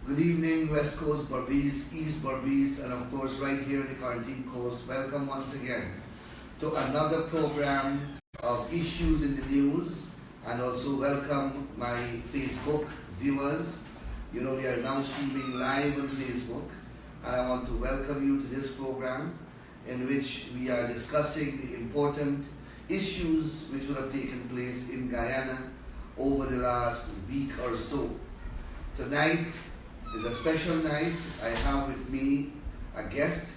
Good evening, West Coast Berbice, East Berbice, and of course right here in the Quarantine Coast. Welcome once again to another program of Issues in the News, and also welcome my Facebook viewers. You know, we are now streaming live on Facebook, and I want to welcome you to this program in which we are discussing the important issues which would have taken place in Guyana over the last week or so. Tonight is a special night. I have with me a guest,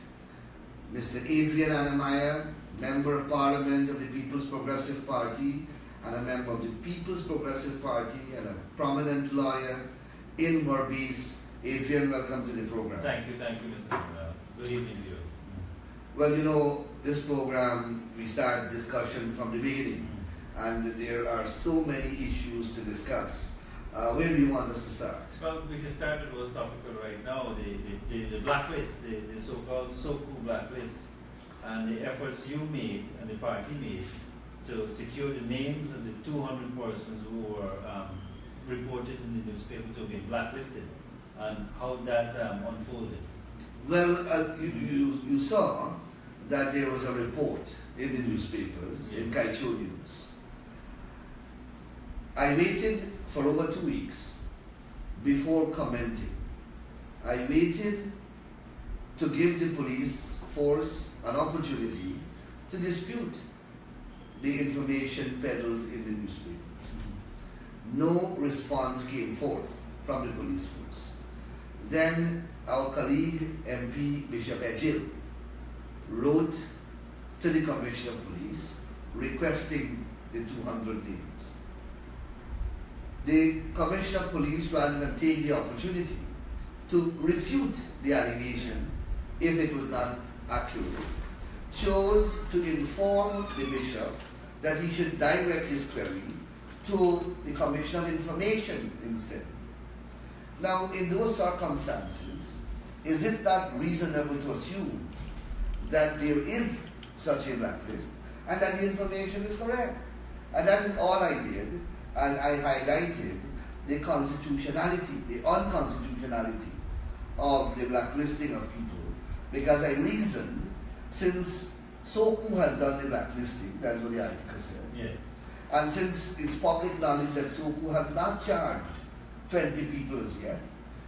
Mr. Adrian Anamaya, Member of Parliament of the People's Progressive Party and a member of the People's Progressive Party and a prominent lawyer in Berbice. Adrian, welcome to the program. Thank you, Mr. Kumar. Good evening, viewers. Well, you know, this program, we start discussion from the beginning, and there are so many issues to discuss. Where do you want us to start? Well, we can start with what's topical right now, the blacklist, the so-called SOCU blacklist, and the efforts you made and the party made to secure the names of the 200 persons who were reported in the newspaper to be blacklisted, and how that unfolded. Well, you saw that there was a report in the newspapers, in Kaicho News. I waited for over 2 weeks before commenting. I waited to give the police force an opportunity to dispute the information peddled in the newspapers. No response came forth from the police force. Then our colleague MP Bishop Ejil wrote to the Commissioner of Police requesting the 200 names. The Commissioner of Police, rather than take the opportunity to refute the allegation if it was not accurate, chose to inform the Bishop that he should direct his query to the Commissioner of Information instead. Now, in those circumstances, is it not reasonable to assume that there is such a blacklist and that the information is correct? And that is all I did, and I highlighted the constitutionality, the unconstitutionality of the blacklisting of people, because I reasoned, since SOCU has done the blacklisting, that's what the article said, Yes. and since it's public knowledge that SOCU has not charged 20 people as yet,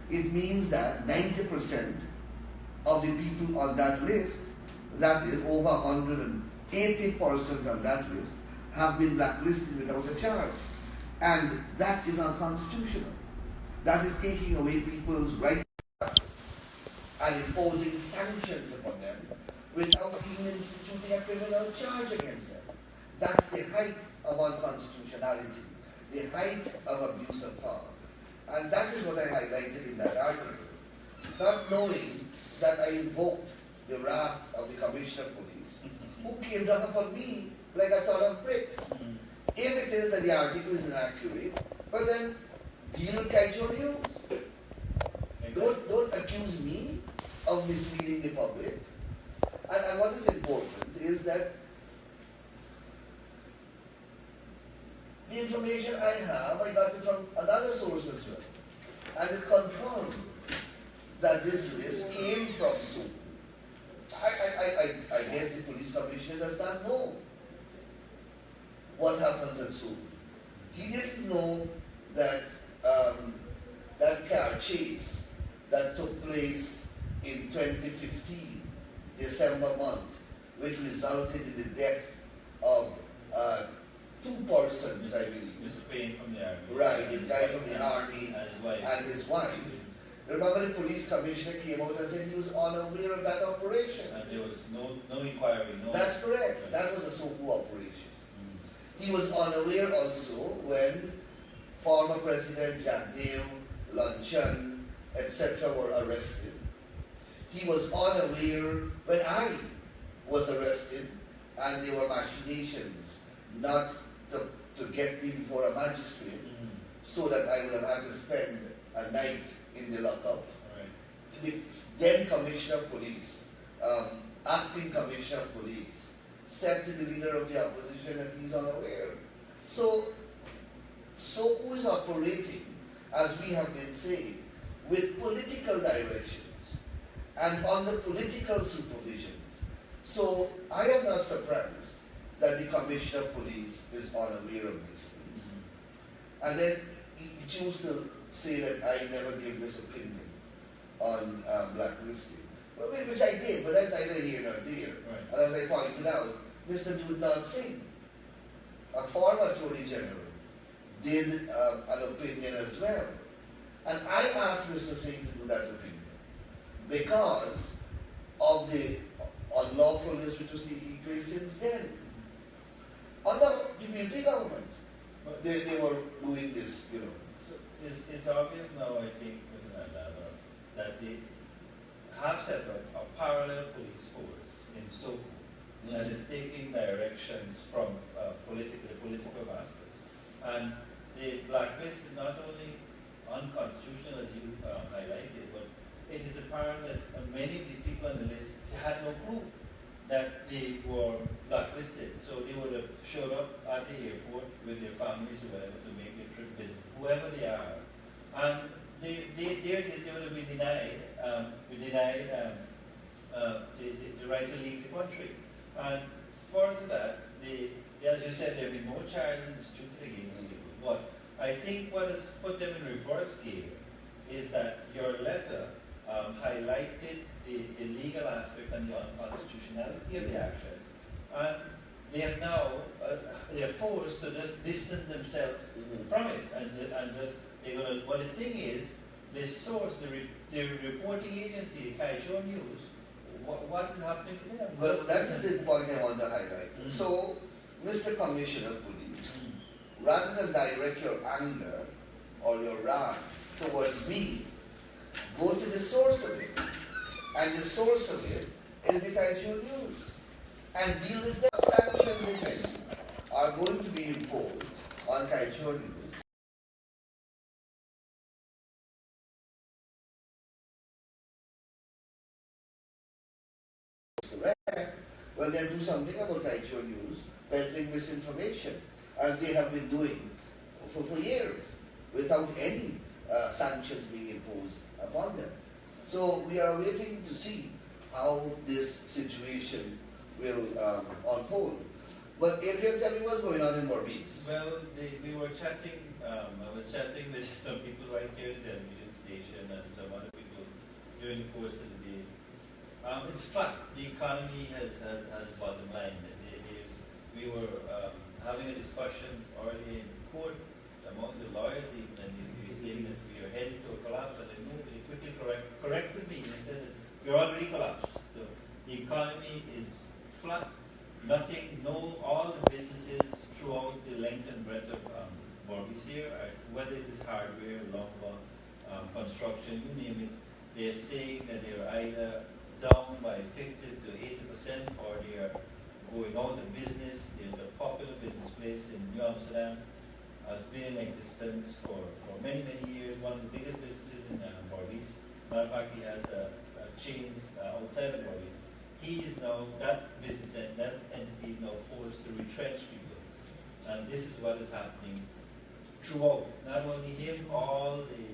it means that 90% of the people on that list, that is over 180 persons on that list, have been blacklisted without a charge. And that is unconstitutional. That is taking away people's rights and imposing sanctions upon them without even instituting a criminal charge against them. That's the height of unconstitutionality, the height of abuse of power. And that is what I highlighted in that article. Not knowing that I invoked the wrath of the Commissioner of Police, who came down upon me like a ton of bricks. If it is that the article is inaccurate, but then deal with Kaicho News. Don't accuse me of misleading the public. And what is important is that the information I have, I got it from another source as well. And it confirmed that this list came from SOCU. I guess the police commissioner does not know what happens at SOCU. He didn't know that that car chase that took place in 2015, December month, which resulted in the death of 2 persons, I believe. Mr. Payne from the Army. Right, the guy from the Army and his wife. Remember, the police commissioner came out and said he was unaware of that operation. And there was no inquiry. That's correct. That was a SOCU operation. He was unaware also when former President Jack Dale, Luncheon, etc. were arrested. He was unaware when I was arrested and there were machinations not to get me before a magistrate so that I would have had to spend a night in the lockup. Right. The then Commissioner of Police, acting Commissioner of Police, said to the leader of the opposition that he's unaware. So who is operating, as we have been saying, with political directions and under political supervisions. So I am not surprised that the Commissioner of Police is unaware of these things. And then you choose to say that I never give this opinion on blacklisting. Well, which I did, but that's neither here nor there. Right. And as I pointed out, Mr. Dudnod Singh, a former Attorney General, did an opinion as well. And I asked Mr. Singh to do that opinion because of the unlawfulness which was taking place since then. Under the military government, they were doing this, you know. So it's obvious now, I think, Mr. Nandala, that they have set up a parallel police force in Soko that is taking directions from political masters. And the blacklist is not only unconstitutional, as you highlighted, but it is apparent that many of the people on the list had no clue that they were blacklisted. So they would have showed up at the airport with their families or whatever to make a trip visit, whoever they are. And they would have been denied the right to leave the country. And further to that, as you said, there have been no charges instituted against you. But I think what has put them in reverse gear is that your letter highlighted the legal aspect and the unconstitutionality of the action. And they have now, they're forced to just distance themselves from it. And just, they're going to, but the thing is, the source, the reporting agency, the Kaishon News, what is happening to them? Well, that is the point I want to highlight. So, Mr. Commissioner of Police, rather than direct your anger or your wrath towards me, go to the source of it. And the source of it is the Kaishon News. And deal with the sanctions, if any, are going to be imposed on Kaishon News. Correct. Well, then do something about Kaishon News, peddling misinformation, as they have been doing for years, without any sanctions being imposed upon them. So we are waiting to see how this situation will unfold. But Adrian, tell me what's going on in Berbice. Well, we were chatting, I was chatting with some people right here at the television station and some other people during the course of the day. It's flat. The economy has bottom line. We were having a discussion already in court among the lawyers even, and they were saying that we are headed to a collapse, and they quickly corrected me and said that we're already collapsed. So the economy is flat. All the businesses throughout the length and breadth of Berbice here, whether it is hardware, lumber, construction, you name it, they're saying that they're either down by 50 to 80%, or they are going out of business. There's a popular business place in New Amsterdam, has been in existence for many, many years, one of the biggest businesses in Berbice. Matter of fact, he has a chain outside of Berbice. He is now, that entity is now forced to retrench people. And this is what is happening throughout. Not only him, all the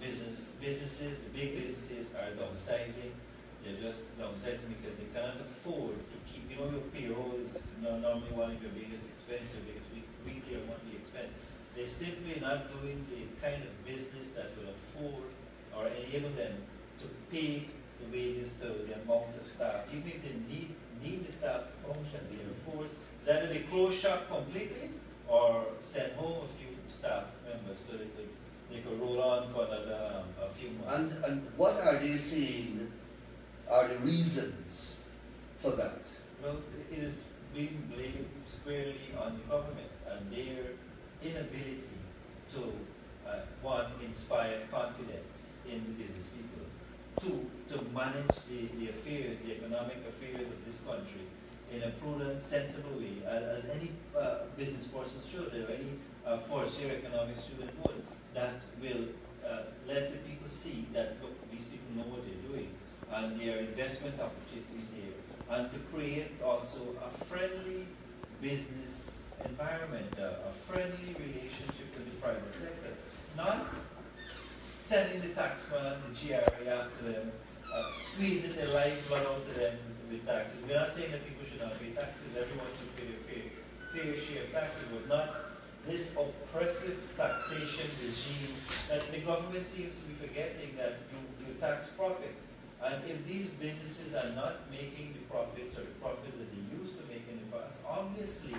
businesses, the big businesses are downsizing. They're just downsizing because they cannot afford to keep, your payroll is normally one of your biggest expense, your biggest weekly or monthly expense. They're simply not doing the kind of business that will afford or enable them to pay the wages to the amount of staff. Even if they need the staff to function, they are forced. Either they close shop completely or send home a few staff members so they could roll on for another a few months. And what are they saying are the reasons for that? Well, it is being blamed squarely on the government and their inability to, one, inspire confidence in the business people, two, to manage the affairs, the economic affairs of this country in a prudent, sensible way, as any business person should, or any first-year economic student would, that will let the people see that, look, these people know what they're doing, and there are investment opportunities here, and to create also a friendly business environment, a friendly relationship with the private sector. Not sending the taxman, the GRA after them, squeezing the lifeblood out of them with taxes. We're not saying that people should not pay taxes, everyone should pay their fair share of taxes, but not this oppressive taxation regime that the government seems to be forgetting that you tax profits. And if these businesses are not making the profits or the profits that they used to make in the past, obviously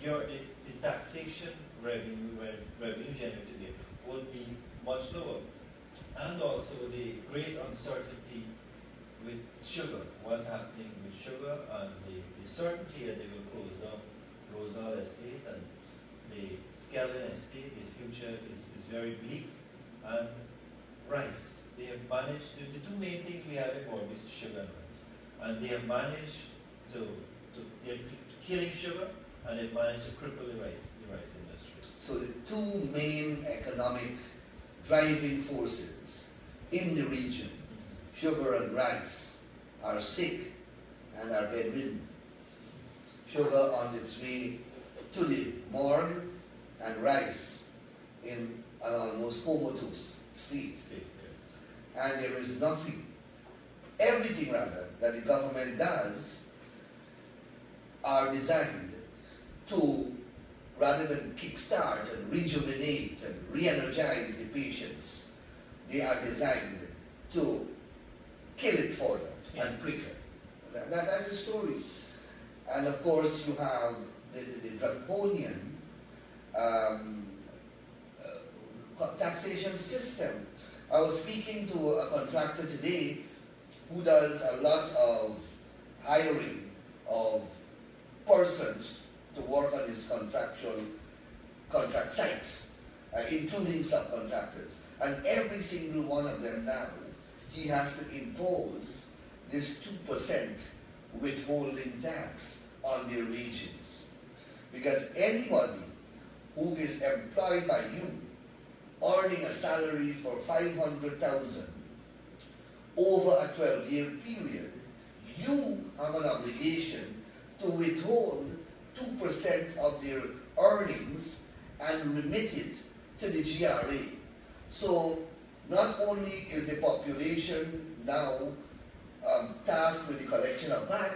the taxation revenue generated there will be much lower. And also the great uncertainty with sugar, what's happening with sugar, and the certainty that they will close down Rosal Estate and the Skeleton Estate, the future is very bleak. And rice, they have managed to, the two main things we have in Borbie is sugar and rice. And they have managed they're killing sugar, and they've managed to cripple the rice industry. So the two main economic driving forces in the region, sugar and rice, are sick and are bedridden. Sugar on its way to the morgue, and rice in an almost comatose state. And there is everything rather, that the government does are designed to, rather than kickstart and rejuvenate and re-energize the patients, they are designed to kill it further and quicker. That's the story. And of course you have the draconian taxation system. I was speaking to a contractor today who does a lot of hiring of persons to work on his contract sites, including subcontractors. And every single one of them now, he has to impose this 2% withholding tax on their wages. Because anybody who is employed by you, earning a salary for $500,000 over a 12-year period, you have an obligation to withhold 2% of their earnings and remit it to the GRA. So not only is the population now tasked with the collection of that,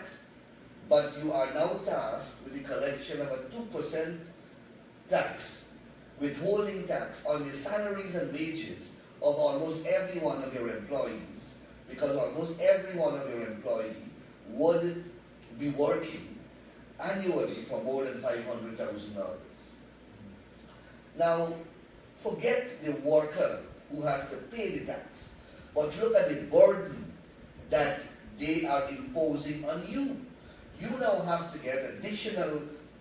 but you are now tasked with the collection of a 2% tax, withholding tax on the salaries and wages of almost every one of your employees, because almost every one of your employees would be working annually for more than $500,000. Now, forget the worker who has to pay the tax, but look at the burden that they are imposing on you. You now have to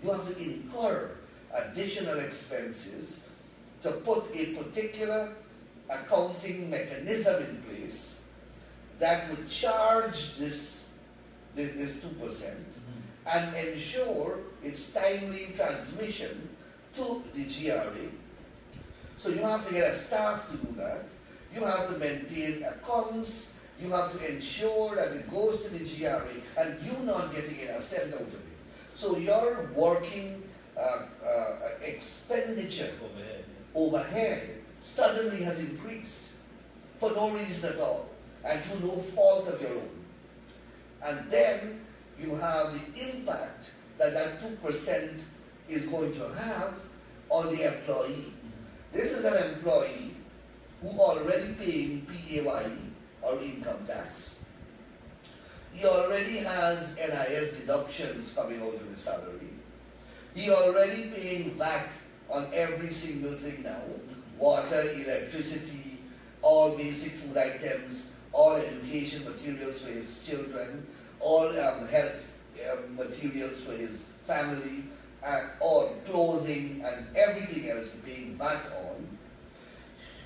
you have to incur additional expenses to put a particular accounting mechanism in place that would charge this 2% and ensure its timely transmission to the GRA. So you have to get a staff to do that. You have to maintain accounts. You have to ensure that it goes to the GRA and you not getting a cent out of it. So your working expenditure overhead suddenly has increased for no reason at all and through no fault of your own. And then you have the impact that 2% is going to have on the employee. This is an employee who already paying PAYE or income tax. He already has NIS deductions coming out of his salary. He already paying VAT on every single thing now. Water, electricity, all basic food items, all education materials for his children, all health materials for his family, all clothing and everything else paying VAT on.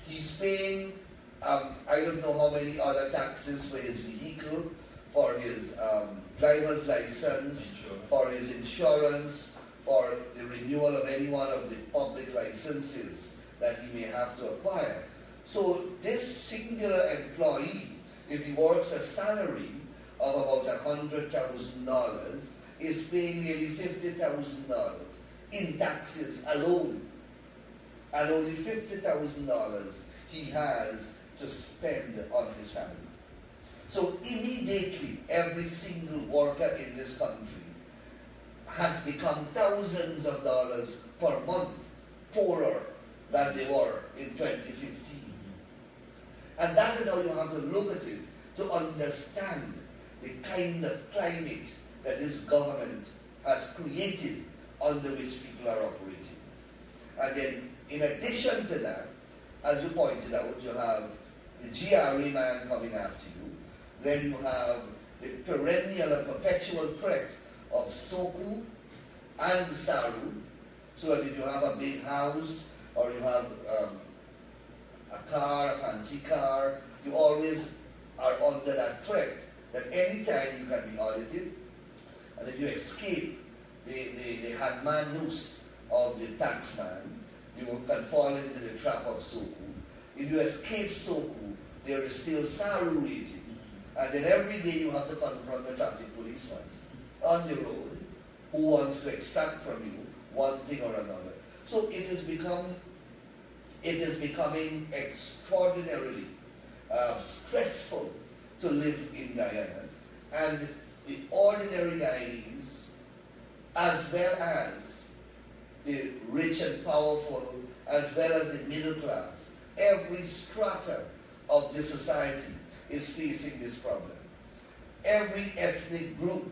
He's paying I don't know how many other taxes for his vehicle, for his driver's license, for his insurance, for the renewal of any one of the public licenses that he may have to acquire. So this singular employee, if he works a salary of about $100,000, is paying nearly $50,000 in taxes alone. And only $50,000 he has to spend on his family. So immediately, every single worker in this country has become thousands of dollars per month poorer than they were in 2015. And that is how you have to look at it to understand the kind of climate that this government has created under which people are operating. And then, in addition to that, as you pointed out, you have the GRA man coming after you. Then you have the perennial and perpetual threat of SOCU and SARU. So that if you have a big house or you have a car, a fancy car, you always are under that threat that any time you can be audited. And if you escape the handman noose of the taxman, you can fall into the trap of SOCU. If you escape SOCU, there is still SARU waiting. And then every day you have to confront the traffic policeman on the road who wants to extract from you one thing or another. So it is becoming extraordinarily stressful to live in Guyana. And the ordinary Guyanese, as well as the rich and powerful, as well as the middle class, every strata of the society is facing this problem. Every ethnic group,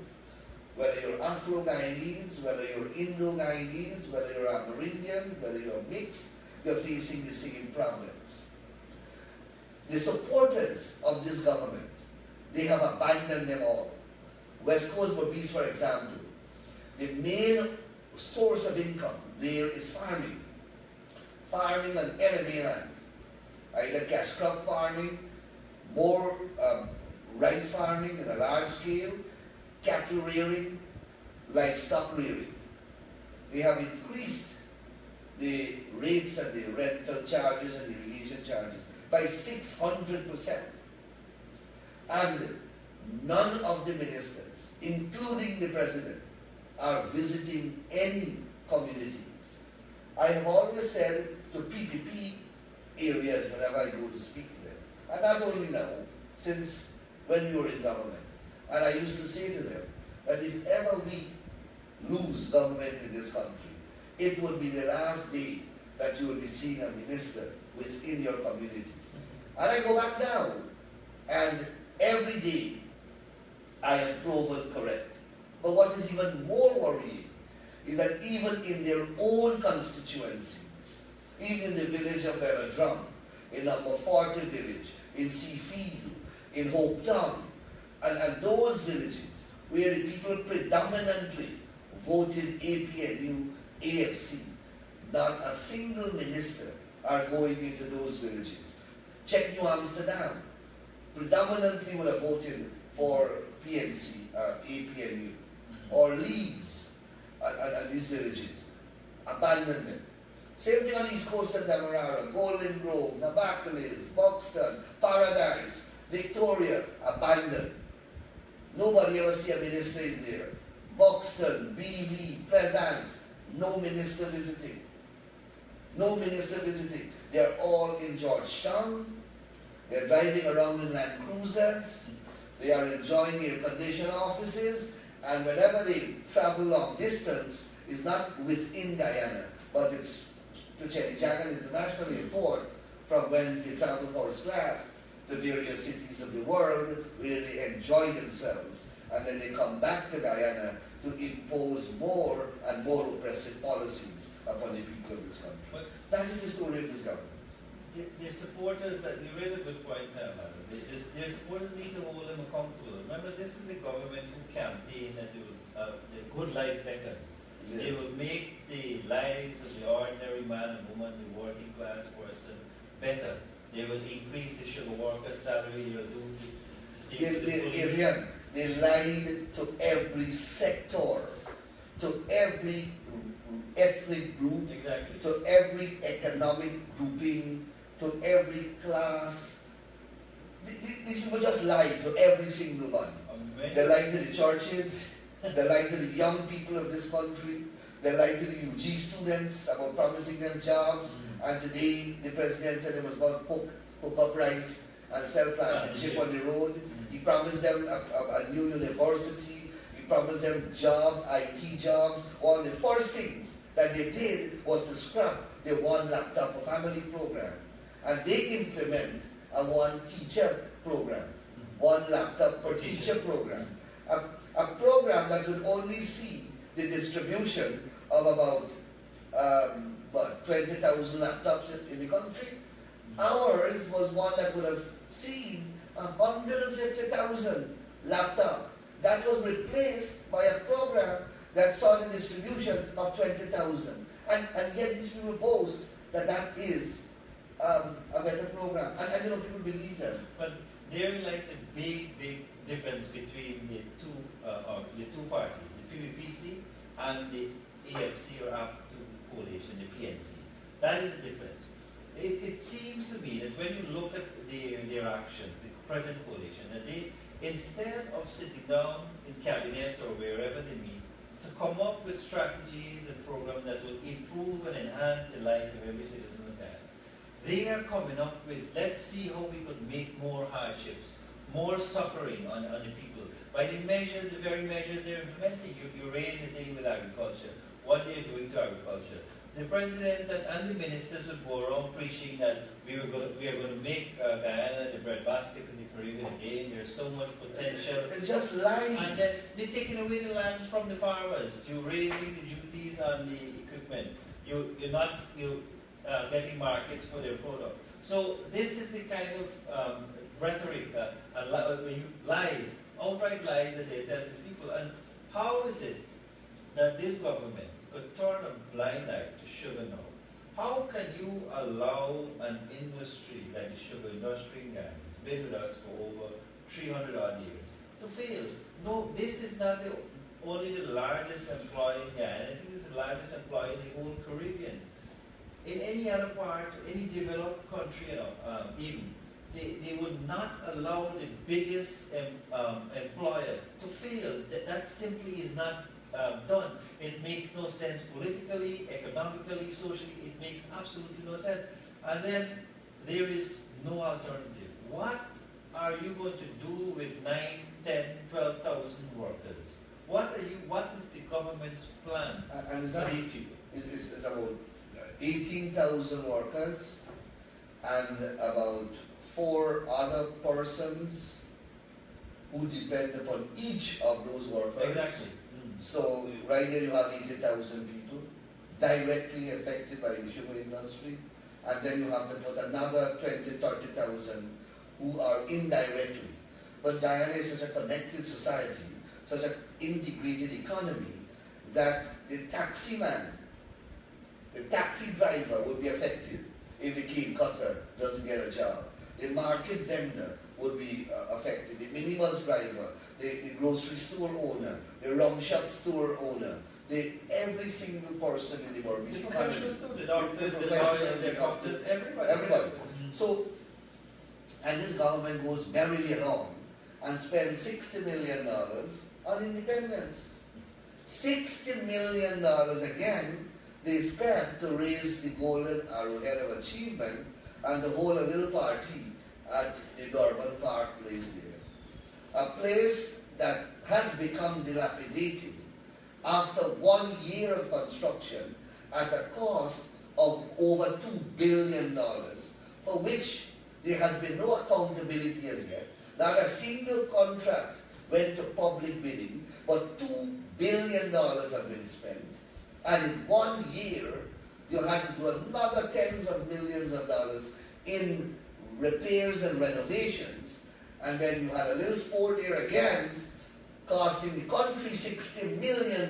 whether you're Afro-Guyanese, whether you're Indo-Guyanese, whether you're Amerindian, whether you're mixed, you're facing the same problems. The supporters of this government, they have abandoned them all. West Coast Berbice, for example, the main source of income there is farming. Farming on MMA land. Either cash crop farming, more rice farming in a large scale, cattle rearing, livestock rearing. They have increased the rates and the rental charges and the irrigation charges by 600%. And none of the ministers, including the president, are visiting any communities. I have always said to PPP areas whenever I go to speak to them, and not only now, since when we were in government, and I used to say to them that if ever we lose government in this country, it would be the last day that you will be seeing a minister within your community. And I go back now, and every day I am proven correct. But what is even more worrying is that even in their own constituencies, even in the village of Belladrum, in number 40 village, in Seafield, in Hope Town, and those villages where the people predominantly voted APNU, AFC, not a single minister are going into those villages. Check New Amsterdam, predominantly would have voted for PNC, APNU, or Leeds, and these villages, abandonment. Same thing on East Coast of Demerara, Golden Grove, Nabacales, Buxton, Paradise, Victoria, abandoned. Nobody ever see a minister in there. Buxton, BV, Pleasance, no minister visiting. No minister visiting. They're all in Georgetown. They're driving around in Land Cruisers. They are enjoying air-conditioned offices. And whenever they travel long distance, it's not within Guyana, but it's to Chedijagan International Airport, from whence they travel first class to various cities of the world where they enjoy themselves. And then they come back to Guyana to impose more and more oppressive policies upon the people of this country. But that is the story of this government. Their supporters, that you raise a good point there, madam. Their supporters need to hold them accountable. Remember, this is the government who campaign that the good life beckons. Yeah. They will make the lives of the ordinary man and woman, the working class person, better. They will increase the sugar worker's salary. They will do they lied to every sector, to every ethnic group, exactly, to every economic grouping, to every class. These people just lie to every single one. They lie to the churches, they lie to the young people of this country, they lie to the UG students about promising them jobs, and today the president said he was going to poke cook up rice and sell plantain chip on the road. He promised them a new university. He promised them jobs, IT jobs. One of the first things that they did was to scrap the one laptop per family program. And they implement a one teacher program, one laptop per teacher program. A program that would only see the distribution of about 20,000 laptops in the country. Ours was one that would have seen 150,000 laptops. That was replaced by a program that saw the distribution of 20,000. And yet these people boast that that is a better program. And you know, people believe them. But therein lies a big difference between the two parties, the PVPC and the AFC or Act 2 coalition, the PNC. That is the difference. It seems to me that when you look at their actions, the present coalition, that they, instead of sitting down in cabinet or wherever they meet, to come up with strategies and programs that will improve and enhance the life of every citizen of Ghana, they are coming up with, let's see how we could make more hardships, more suffering on the people. By the measures, the very measures they're implementing, you raise the thing with agriculture. What are you doing to agriculture? The president and the ministers would go around preaching that we are going to make Guyana the breadbasket in the Caribbean again. There's so much potential. It's just lies. And then they're taking away the lands from the farmers. You're raising the duties on the equipment. You're not getting markets for their product. So this is the kind of rhetoric lies, outright lies that they tell the people. And how is it that this government could turn a blind eye to sugar now? How can you allow an industry like the sugar industry in Ghana, it's been with us for over 300 odd years, to fail? No, this is not only the largest employer in Ghana, I think it's the largest employer in the whole Caribbean. In any other part, any developed country, even, they would not allow the biggest employer to fail. That simply is not done. It makes no sense politically, economically, socially. It makes absolutely no sense. And then there is no alternative. What are you going to do with 9, 10, 12,000 workers? What is the government's plan for these people? It's about 18,000 workers and about 4 other persons who depend upon each of those workers. Exactly. So right there you have 80,000 people directly affected by the sugar industry, and then you have to put another 20, 30,000 who are indirectly. But Guyana is such a connected society, such an integrated economy, that the taxi man, the taxi driver would be affected if the cane cutter doesn't get a job. The market vendor would be affected, the minibus driver, the grocery store owner, the rum shop store owner, every single person in the Burmese economy. The doctors, the lawyers, the doctors, everybody. So, and this government goes merrily along and spends $60 million on independence. $60 million again they spent to raise the golden arrowhead of achievement and to hold a little party at the Durban Park place there. A place that has become dilapidated after 1 year of construction at a cost of over $2 billion, for which there has been no accountability as yet. Not a single contract went to public bidding, but $2 billion have been spent. And in 1 year, you had to do another tens of millions of dollars in repairs and renovations. And then you had a little sport there again, costing the country $60 million.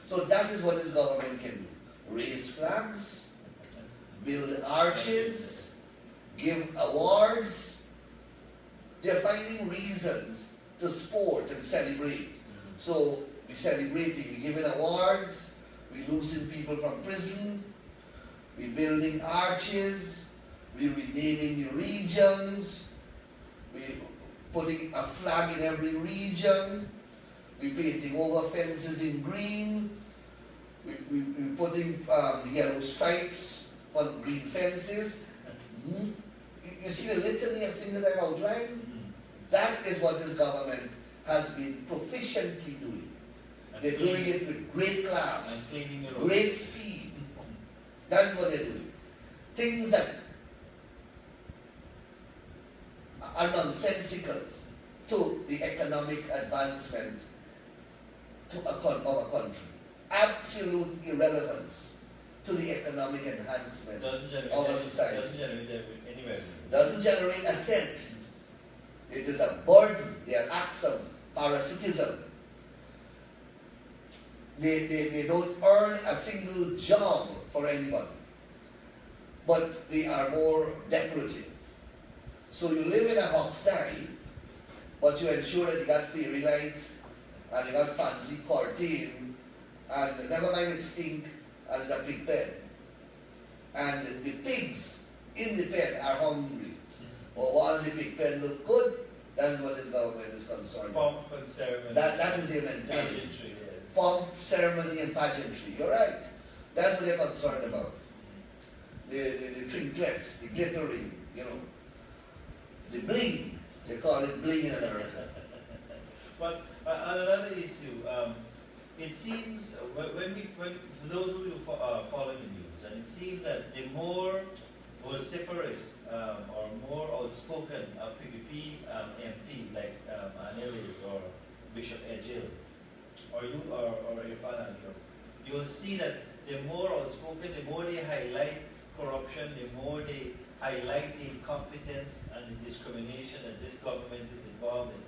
So that is what this government can do. Raise flags, build arches, give awards. They're finding reasons to sport and celebrate. So we celebrating, we giving awards, we losing people from prison, we building arches, we renaming the regions, we putting a flag in every region, we painting over fences in green, we putting yellow stripes on green fences. You see the litany of things that I've outlined? That is what this government has been proficiently doing. They're doing it with great class, great speed. That is what they're doing. Things that are nonsensical to the economic advancement of a country. Absolute irrelevance to the economic enhancement of a society. Doesn't generate any revenue. Doesn't generate a cent. It is a burden. They are acts of parasitism. They don't earn a single job for anybody. But they are more decorative. So you live in a hogsty, but you ensure that you got fairy light, and you got fancy curtain, and never mind it stink, and it's a big pen. And the pigs in the pen are hungry. But once the big pen look good, that is what this government is concerned with. Pomp and ceremony. That is their mentality. Pageantry, yes. Pomp, ceremony, and pageantry. You're right. That's what they're concerned about. The trinkets, the glittering, the bling. They call it bling in America. But another issue, it seems, for those who are following the news, and it seems that the more vociferous or more outspoken PPP MP like Anelis or Bishop Edghill, or you or Irfan Alio, you'll see that the more outspoken, the more they highlight corruption, the more they highlight the incompetence and the discrimination that this government is involved in,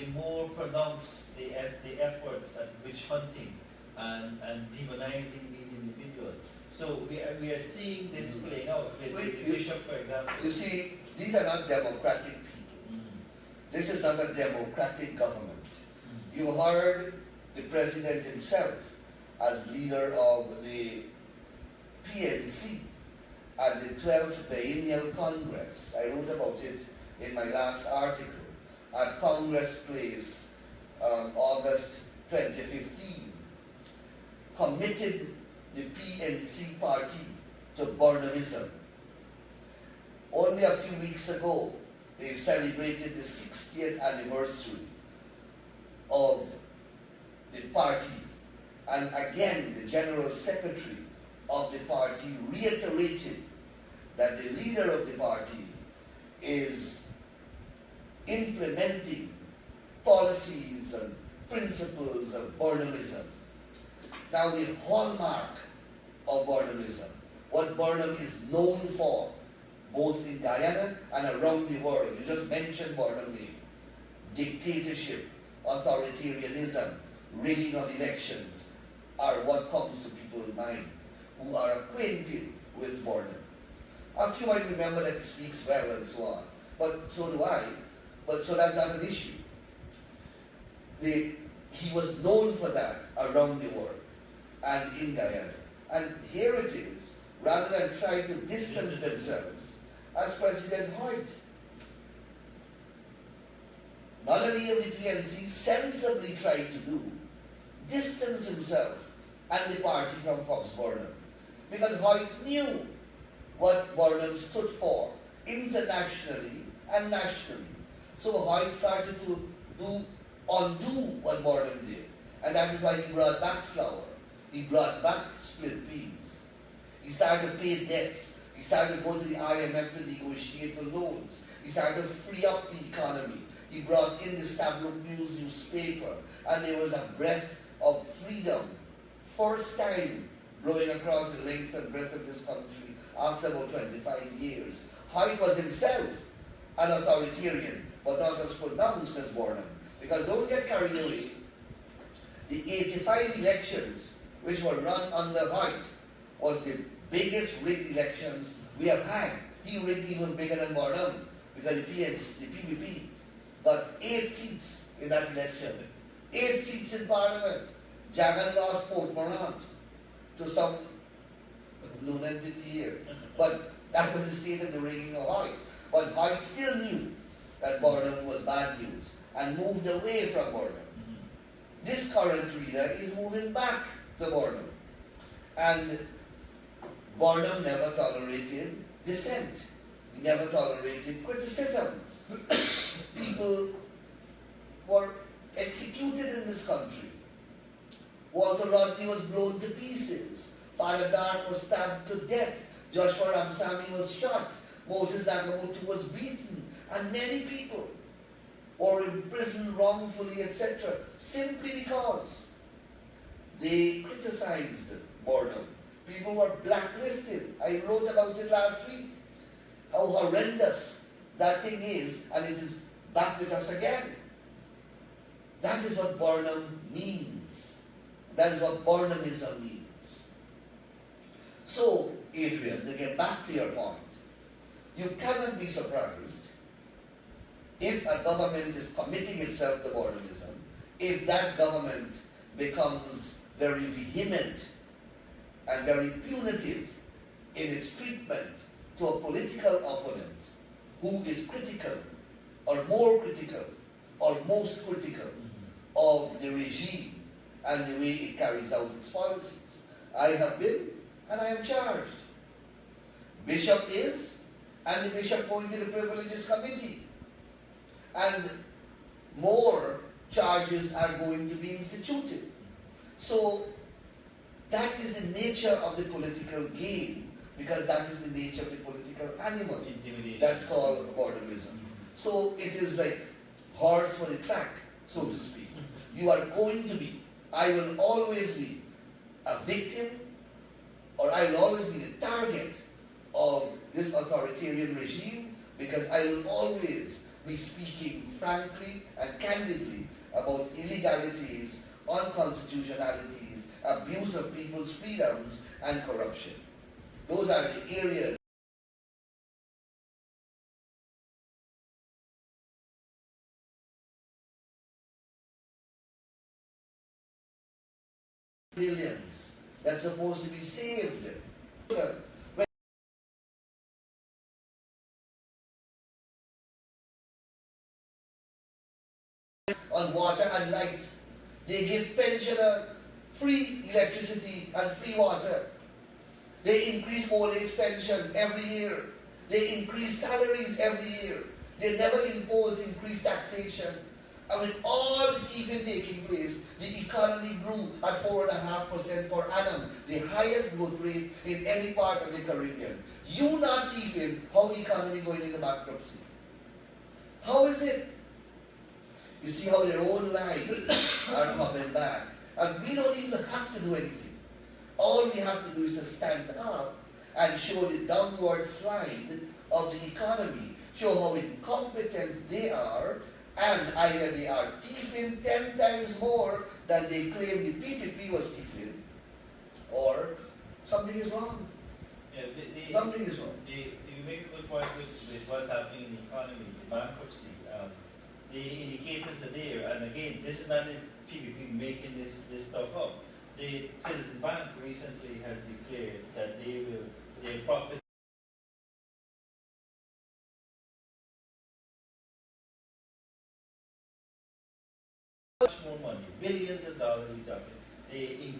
the more pronounced the efforts at witch hunting and demonizing these individuals. So we are seeing this playing out with the bishop, for example. You see, these are not democratic people. This is not a democratic government. You heard the president himself as leader of the PNC at the 12th Biennial Congress. I wrote about it in my last article at Congress Place, August 2015, committed the PNC party to Burnhamism. Only a few weeks ago, they celebrated the 60th anniversary of the party. And again, the General Secretary of the party reiterated that the leader of the party is implementing policies and principles of Burnhamism. Now, the hallmark of Burnhamism, what Burnham is known for, both in Guyana and around the world, you just mentioned Burnham name, dictatorship, authoritarianism, rigging of elections, are what comes to people's mind who are acquainted with Burnham. A few might remember that he speaks well and so on, but so do I, but so that's not an issue. He was known for that around the world and in Guyana. And here it is, rather than trying to distance themselves, as President Hoyt, not only of the PNC sensibly tried to do, distance himself and the party from Fox Burnham. Because Hoyt knew what Burnham stood for, internationally and nationally. So Hoyt started to undo what Burnham did. And that is why he brought back flour. He brought back split peas. He started to pay debts. He started to go to the IMF to negotiate for loans. He started to free up the economy. He brought in the Stabroek News newspaper, and there was a breath of freedom, first time blowing across the length and breadth of this country after about 25 years. Hoyt was himself an authoritarian, but not as pronounced as Burnham. Because don't get carried away. The 85 elections which were run under Hoyt was the biggest rigged elections we have had. He rigged even bigger than Burnham, because the PPP got 8 seats in that election. 8 seats in Parliament. Jagan lost Portmorant to some known entity here. But that was the state of the rigging of Hoyt. But Hoyt still knew that Burnham was bad news and moved away from Burnham. This current leader is moving back to Burnham. And Burnham never tolerated dissent. We never tolerated criticisms. People were executed in this country. Walter Rodney was blown to pieces. Father Dark was stabbed to death. Joshua Ramsamy was shot. Moses Nagamutu was beaten. And many people were imprisoned wrongfully, etc. Simply because they criticized boredom. People were blacklisted. I wrote about it last week. How horrendous that thing is, and it is back with us again. That is what boredom means. That is what boredomism means. So, Adrian, to get back to your point, you cannot be surprised if a government is committing itself to boredomism, if that government becomes very vehement and very punitive in its treatment to a political opponent who is critical or more critical or most critical of the regime and the way it carries out its policies. I have been and I am charged. Bishop is, and the bishop going to the privileges committee. And more charges are going to be instituted. So that is the nature of the political game, because that is the nature of the political animal. That's called boredomism. So it is like horse for the track, so to speak. You are going to be, I will always be a victim, or I will always be the target of this authoritarian regime, because I will always be speaking frankly and candidly about illegalities, unconstitutionalities, abuse of people's freedoms, and corruption. Those are the areas millions that's supposed to be saved. On water and light. They give pensioner free electricity and free water. They increase old age pension every year. They increase salaries every year. They never impose increased taxation. And with all the thieving taking place, the economy grew at 4.5% per annum, the highest growth rate in any part of the Caribbean. You not thieving, how the economy going into bankruptcy? How is it? You see how their own lives are coming back. And we don't even have to do anything. All we have to do is to stand up and show the downward slide of the economy, show how incompetent they are, and either they are thieving 10 times more than they claim the PPP was thieving, or something is wrong. Yeah, something is wrong. You make a good point with what's happening in the economy, the bankruptcy. The indicators are there, and again, this is not the PPP making this stuff up. The Citizen Bank recently has declared that their profits much more money, billions of dollars we're talking. They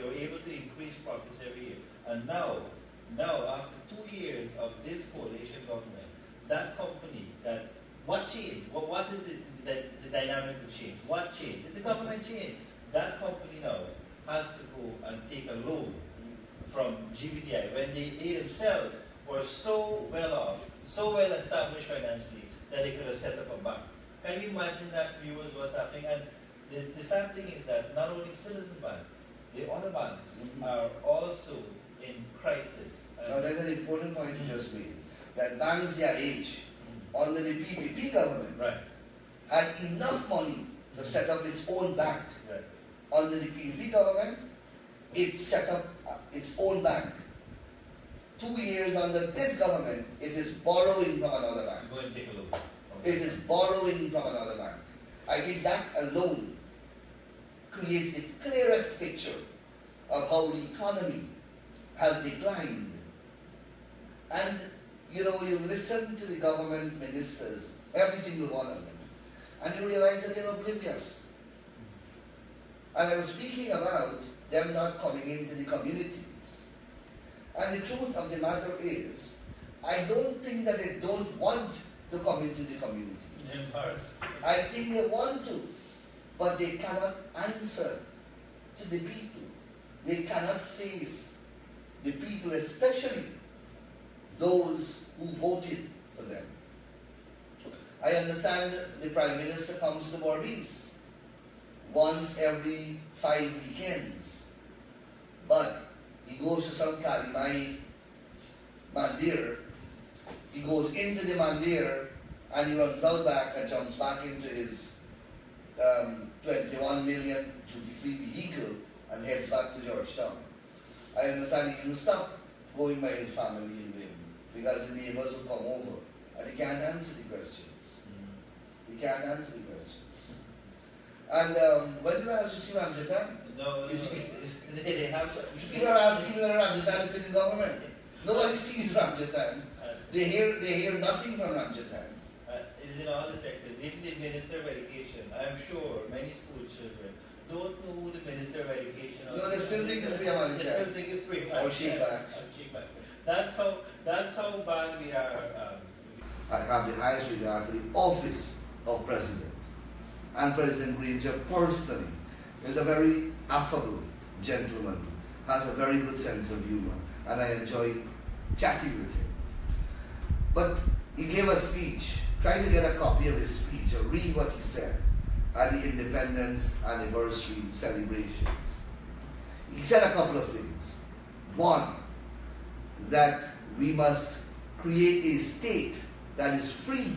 were able to increase profits every year. And now after 2 years of this coalition government, that company, what changed? What is the dynamic of change? What changed? It's the government change. That company now has to go and take a loan from GBTI when they themselves were so well off, so well established financially that they could have set up a bank. Can you imagine that, viewers, what's happening? And the sad thing is that not only Citizen Bank, the other banks are also in crisis. Now that's an important point you just made. That banks their age under the PPP government had enough money to set up its own bank. Under the PPP government, it set up its own bank. 2 years under this government, it is borrowing from another bank. Go and take a look. It is borrowing from another bank. I think that alone creates the clearest picture of how the economy has declined. And you listen to the government ministers, every single one of them, and you realize that they're oblivious. And I was speaking about them not coming into the communities. And the truth of the matter is I don't think that they don't want to come into the community. Embarrassed. I think they want to, but they cannot answer to the people. They cannot face the people, especially those who voted for them. I understand the Prime Minister comes to Maurice once every 5 weekends, but he goes to some Kalimai Mandir, he goes into the Mandir and he runs out back and jumps back into his 21 million duty-free vehicle and heads back to Georgetown. I understand he can stop going by his family in Wim because the neighbors will come over and he can't answer the questions. He can't answer the questions. And when did I ask you to see Ramjatan? No, they have some. People are asking whether Ramjatan is still in government. Nobody sees Ramjatan. They hear nothing from Ramjatan. It is in all the sectors. Even the Minister of Education, I'm sure many school children don't know who the Minister of Education is. No, they still think it's Priya Malik. They still think it's Priya Or Sheikh Bhatt. That's how bad we are. I have the highest regard for the office of President. And President Granger personally is a very affable gentleman, has a very good sense of humor, and I enjoy chatting with him. But he gave a speech. Try to get a copy of his speech or read what he said at the Independence Anniversary celebrations. He said a couple of things. One, that we must create a state that is free,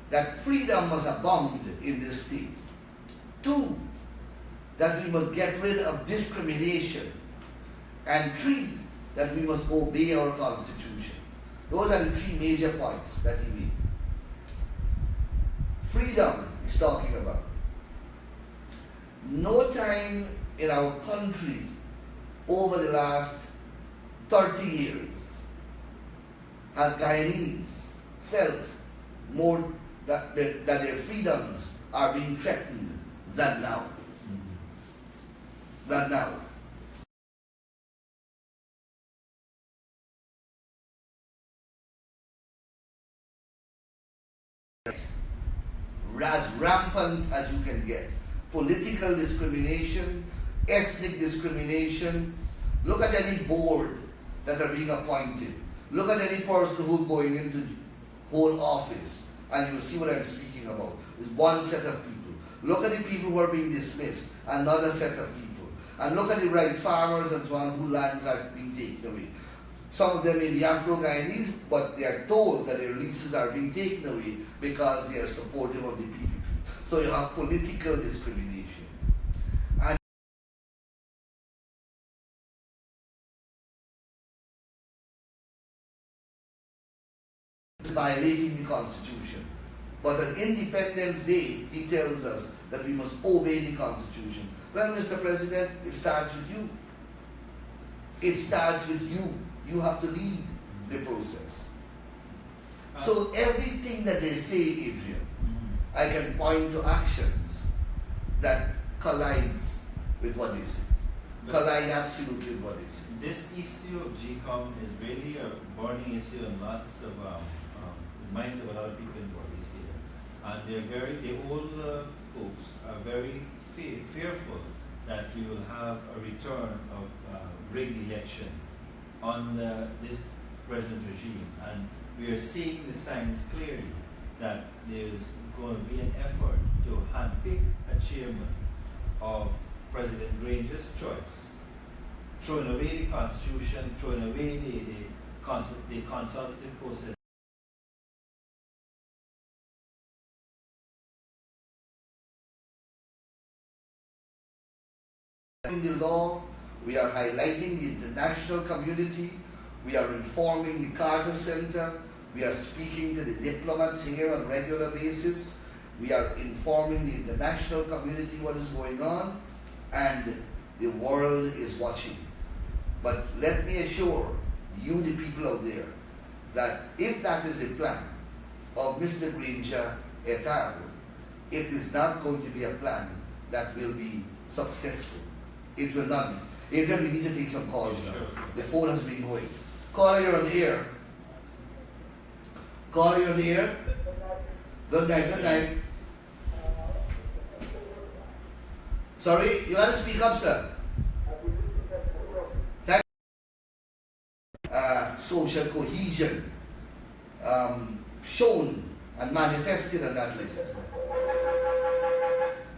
that freedom must abound in this state. Two, that we must get rid of discrimination. And three, that we must obey our Constitution. Those are the three major points that he made. Freedom he's talking about. No time in our country over the last 30 years has Guyanese felt more that their freedoms are being threatened than now. Than now. As rampant as you can get. Political discrimination, ethnic discrimination. Look at any board that are being appointed. Look at any person who's going into whole office, and you will see what I'm speaking about. It's one set of people. Look at the people who are being dismissed, another set of people. And look at the rice farmers and so on whose lands are being taken away. Some of them may be Afro-Guyanese, but they are told that their leases are being taken away because they are supportive of the PPP. So you have political discrimination. And violating the Constitution. But on Independence Day, he tells us that we must obey the Constitution. Well, Mr. President, it starts with you. It starts with you. You have to lead the process. So everything that they say, Adrian, I can point to actions that collides with what they say. Collide absolutely with what they say. This issue of GCOM is really a burning issue in lots of the minds of a lot of people in Maurice here. And the older folks are very fearful that we will have a return of rigged elections under this present regime. And we are seeing the signs clearly that there's going to be an effort to handpick a chairman of President Granger's choice, throwing away the Constitution, throwing away the consultative process. In the law, we are highlighting the international community, we are informing the Carter Center, we are speaking to the diplomats here on a regular basis, we are informing the international community what is going on, and the world is watching. But let me assure you, the people out there, that if that is the plan of Mr. Granger et al., it is not going to be a plan that will be successful. It will not be. Adrian, we need to take some calls now. Sure. The phone has been going. Caller, you're on the air. Caller, you're on the air. Good night, good night. Sorry, you gotta speak up, sir. Thank social cohesion shown and manifested on that list.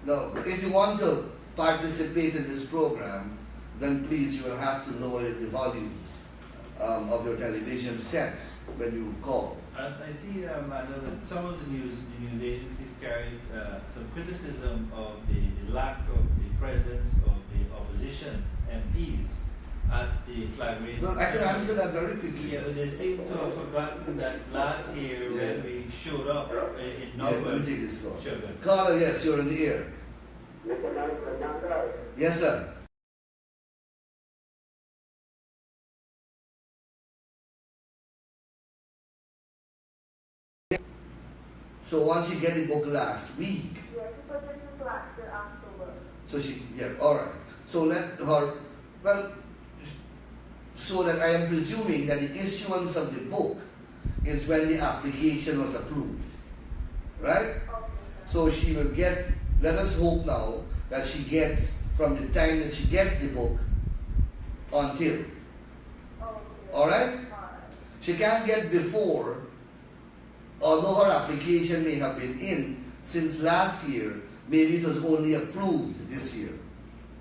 Now, if you want to participate in this program, then please you will have to lower the volumes of your television sets when you call. And I see, I know that some of the news agencies carried some criticism of the lack of the presence of the opposition MPs at the flag raising. No, I can answer that very quickly. Yeah, but they seem to have forgotten that last year when we showed up in Yeah, let numbers. me take this call. Sure, go ahead. Caller, yes, you're in the air. Yes, sir. So once you get the book last week, Yes, it was in last year, October. so she, yeah, alright. So let her, well, so that I am presuming that the issuance of the book is when the application was approved. Right? Okay, So she will get, let us hope now that she gets, from the time that she gets the book until. okay. Alright? Alright. She can't get before, although her application may have been in since last year, maybe it was only approved this year.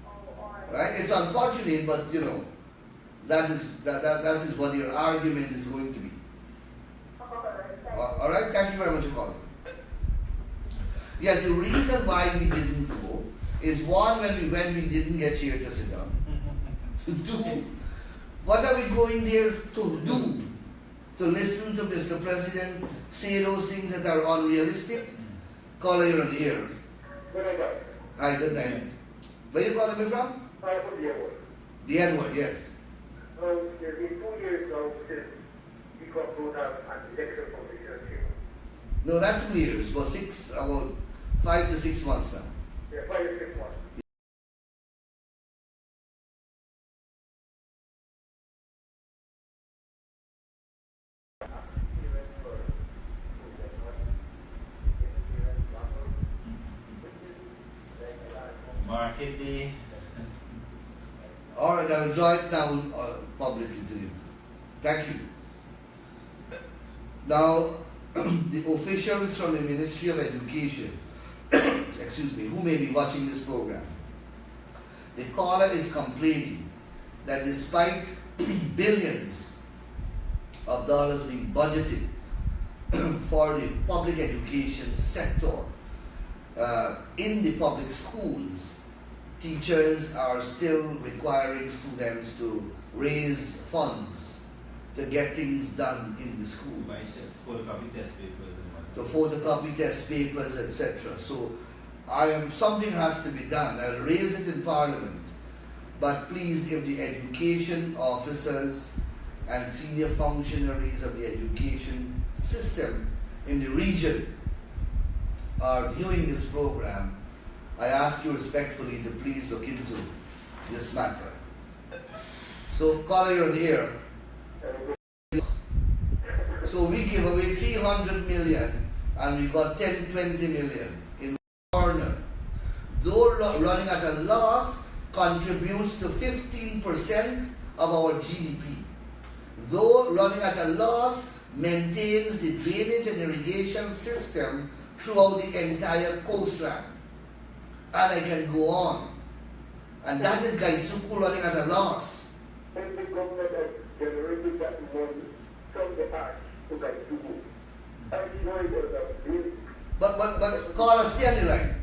Oh, alright. Right? It's unfortunate, but you know, that is what your argument is going to be. Alright, thank you. Alright, thank you very much for calling. Yes, the reason why we didn't go is one, when we went, we didn't get here to sit down. Two, what are we going there to do? To listen to Mr. President say those things that are unrealistic? Caller, you're on the air. Good night. Hi, good night. Where you calling me from? I from the airport. The Edward, yes. So, there's been 2 years now since we got brought up an election commission here. No, not 2 years, but about 5 to 6 months now. Yeah, 5 or 6 months. Market day. Alright, I'll draw it down publicly to you. Thank you. Now, the officials from the Ministry of Education, excuse me, who may be watching this program, the caller is complaining that despite billions of dollars being budgeted for the public education sector, in the public schools, teachers are still requiring students to raise funds to get things done in the school, By photocopy test papers and to whatnot. photocopy test papers, etc. So, something has to be done. I'll raise it in Parliament, but please, if the education officers and senior functionaries of the education system in the region are viewing this program, I ask you respectfully to please look into this matter. So, caller, you're on the air. So we give away 300 million and we got 10, 20 million in corner. Though running at a loss contributes to 15% of our GDP. Though running at a loss maintains the drainage and irrigation system throughout the entire coastline. And I can go on. And that is Gaisuku running at a loss. When the government has generated that money from the act to Gaisuku, I'm sure it was a big. But call us, stay on the line.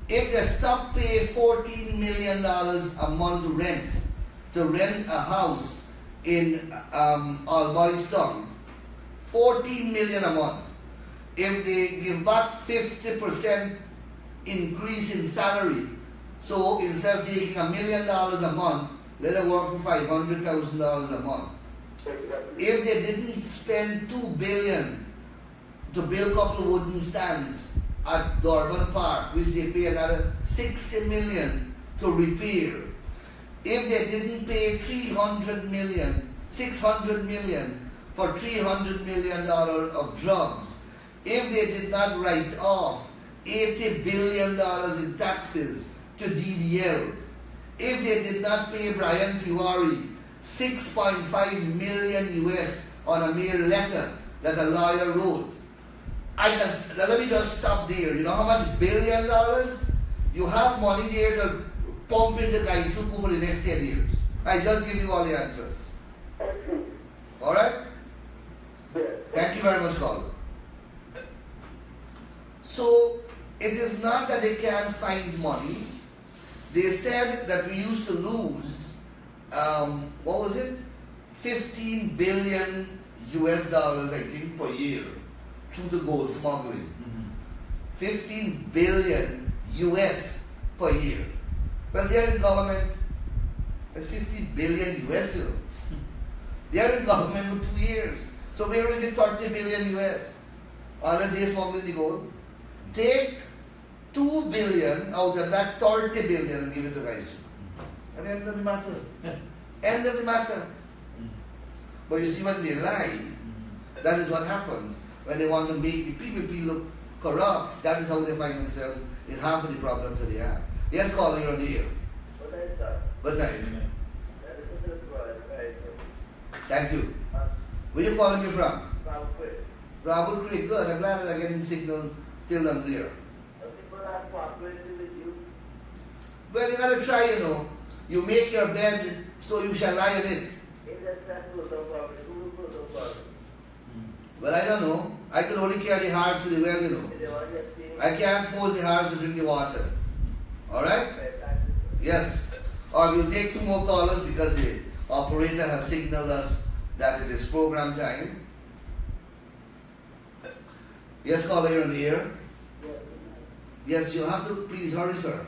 If they stop paying $14 million a month to rent a house in Alboystown, 14 million a month. If they give back 50% increase in salary, so instead of taking $1 million a month, let them work for $500,000 a month. If they didn't spend $2 billion to build a couple of wooden stands at Dorman Park, which they pay another $60 million to repair. If they didn't pay $300 million $600 million for $300 million of drugs, if they did not write off $80 billion in taxes to DDL, if they did not pay Brian Tiwari 6.5 million US on a mere letter that a lawyer wrote, let me just stop there. You know how much billion dollars? You have money there to pump into Kaisuku for the next 10 years. I just give you all the answers. Alright? Thank you very much, caller. So, it is not that they can't find money. They said that we used to lose, what was it? 15 billion US dollars, I think, per year through the gold smuggling. 15 billion US per year. Well, they are in government at 50 billion US, you know. They are in government for 2 years. So where is it 30 billion US? Unless they smuggling the gold. Take 2 billion out of that 30 billion and give it to guys. And end of the matter. End of the matter. But you see, when they lie, that is what happens. When they want to make the PPP look corrupt, that is how they find themselves in half of the problems that they have. Yes, caller, you're on the air. Good night. Thank you. Where you calling me from? Robert Creek. Good. I'm glad that I'm getting signal till I'm there. Well, you gotta try, you know. You make your bed, so you shall lie in it. Well, I don't know. I can only carry the horse to the well, you know. I can't force the horse to drink the water. Alright? Yes. Or we'll take 2 more callers because the operator has signaled us that it is program time. Yes, caller, you're on the air. Yes, you have to please hurry, sir.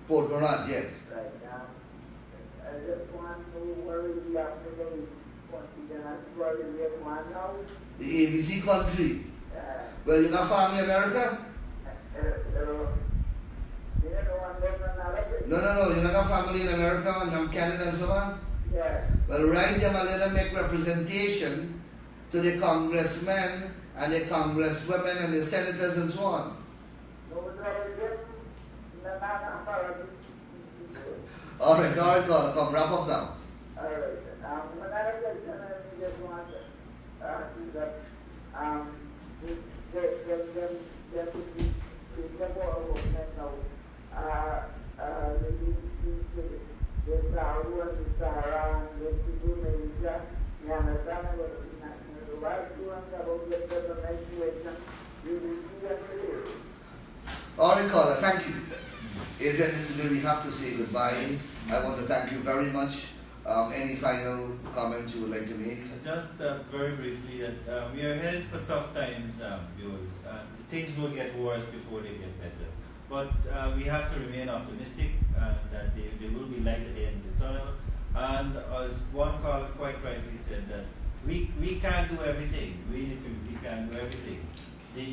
Port Morat, yes. The ABC country. Well, you got family in America? No, you don't got family in America and Canada and so on? Well, write them a letter, make representation to the congressmen and the congresswomen and the senators and so on. Alright, caller, come wrap up now. Alright, caller, thank you. Adrian, this is where we have to say goodbye. I want to thank you very much. Any final comments you would like to make? Just very briefly, that we are headed for tough times, viewers. Things will get worse before they get better. But we have to remain optimistic that there will be light at the end of the tunnel. And as one caller quite rightly said, that we can't do everything. We can't do everything. The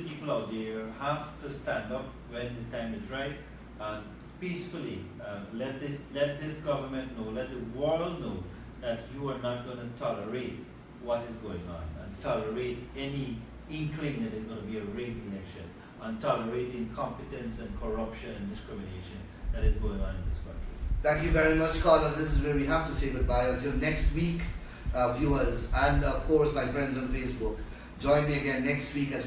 people out there have to stand up when the time is right and peacefully let this government know, let the world know that you are not going to tolerate what is going on and tolerate any inkling that there's going to be a rigged election and tolerate the incompetence and corruption and discrimination that is going on in this country. Thank you very much, callers. This is where we have to say goodbye until next week, viewers, and of course my friends on Facebook. Join me again next week as we